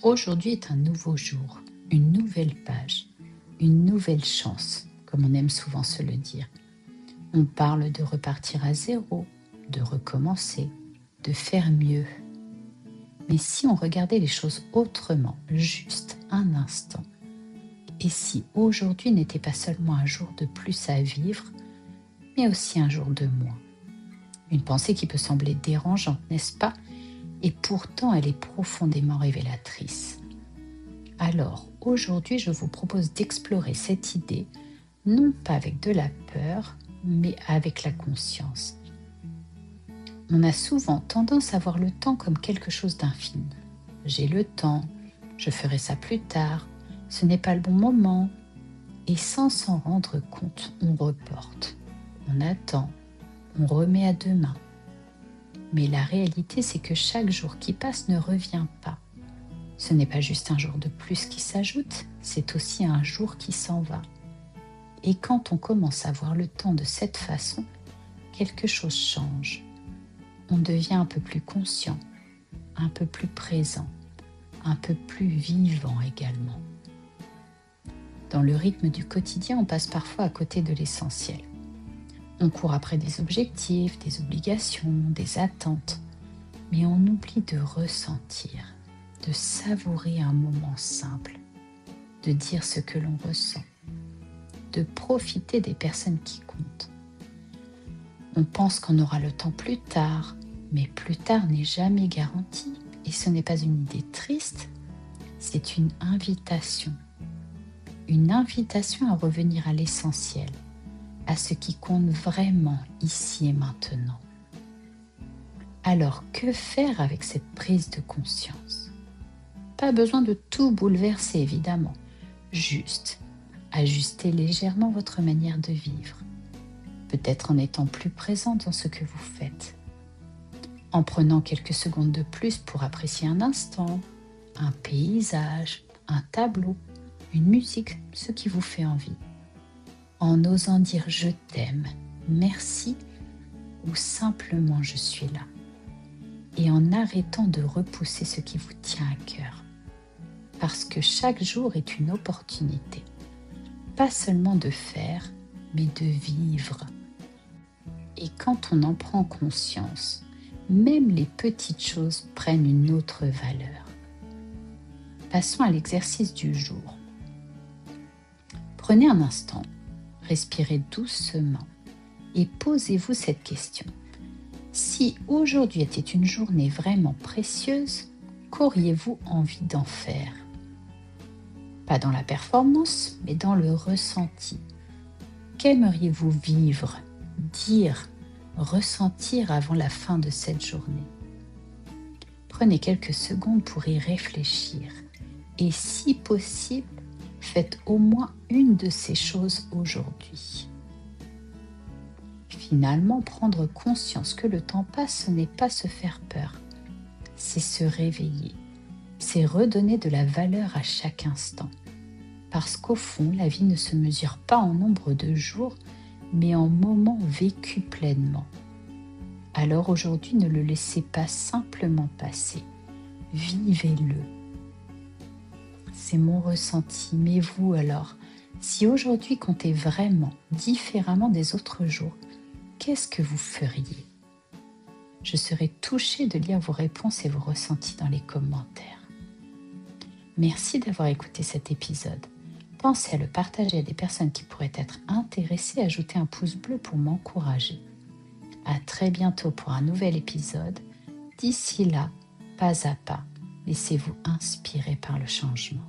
Aujourd'hui est un nouveau jour, une nouvelle page, une nouvelle chance, comme on aime souvent se le dire. On parle de repartir à zéro, de recommencer, de faire mieux. Mais si on regardait les choses autrement, juste un instant, et si aujourd'hui n'était pas seulement un jour de plus à vivre, mais aussi un jour de moins? Une pensée qui peut sembler dérangeante, n'est-ce pas? Et pourtant, elle est profondément révélatrice. Alors, aujourd'hui, je vous propose d'explorer cette idée, non pas avec de la peur, mais avec la conscience. On a souvent tendance à voir le temps comme quelque chose d'infini. J'ai le temps, je ferai ça plus tard, ce n'est pas le bon moment. Et sans s'en rendre compte, on reporte, on attend, on remet à demain. Mais la réalité, c'est que chaque jour qui passe ne revient pas. Ce n'est pas juste un jour de plus qui s'ajoute, c'est aussi un jour qui s'en va. Et quand on commence à voir le temps de cette façon, quelque chose change. On devient un peu plus conscient, un peu plus présent, un peu plus vivant également. Dans le rythme du quotidien, on passe parfois à côté de l'essentiel. On court après des objectifs, des obligations, des attentes, mais on oublie de ressentir, de savourer un moment simple, de dire ce que l'on ressent, de profiter des personnes qui comptent. On pense qu'on aura le temps plus tard, mais plus tard n'est jamais garanti, et ce n'est pas une idée triste, c'est une invitation à revenir à l'essentiel, à ce qui compte vraiment ici et maintenant. Alors, que faire avec cette prise de conscience? Pas besoin de tout bouleverser, évidemment. Juste ajuster légèrement votre manière de vivre. Peut-être en étant plus présent dans ce que vous faites. En prenant quelques secondes de plus pour apprécier un instant, un paysage, un tableau, une musique, ce qui vous fait envie. En osant dire je t'aime, merci ou simplement je suis là. Et en arrêtant de repousser ce qui vous tient à cœur. Parce que chaque jour est une opportunité. Pas seulement de faire, mais de vivre. Et quand on en prend conscience, même les petites choses prennent une autre valeur. Passons à l'exercice du jour. Prenez un instant, respirez doucement et posez-vous cette question. Si aujourd'hui était une journée vraiment précieuse, qu'auriez-vous envie d'en faire? Pas dans la performance, mais dans le ressenti. Qu'aimeriez-vous vivre, dire, ressentir avant la fin de cette journée? Prenez quelques secondes pour y réfléchir et si possible, faites au moins une de ces choses aujourd'hui. Finalement, prendre conscience que le temps passe, ce n'est pas se faire peur, c'est se réveiller, c'est redonner de la valeur à chaque instant. Parce qu'au fond, la vie ne se mesure pas en nombre de jours, mais en moments vécus pleinement. Alors aujourd'hui, ne le laissez pas simplement passer, vivez-le. C'est mon ressenti, mais vous alors, si aujourd'hui comptait vraiment différemment des autres jours, qu'est-ce que vous feriez? Je serais touchée de lire vos réponses et vos ressentis dans les commentaires. Merci d'avoir écouté cet épisode. Pensez à le partager à des personnes qui pourraient être intéressées, ajoutez un pouce bleu pour m'encourager. À très bientôt pour un nouvel épisode. D'ici là, pas à pas, laissez-vous inspirer par le changement.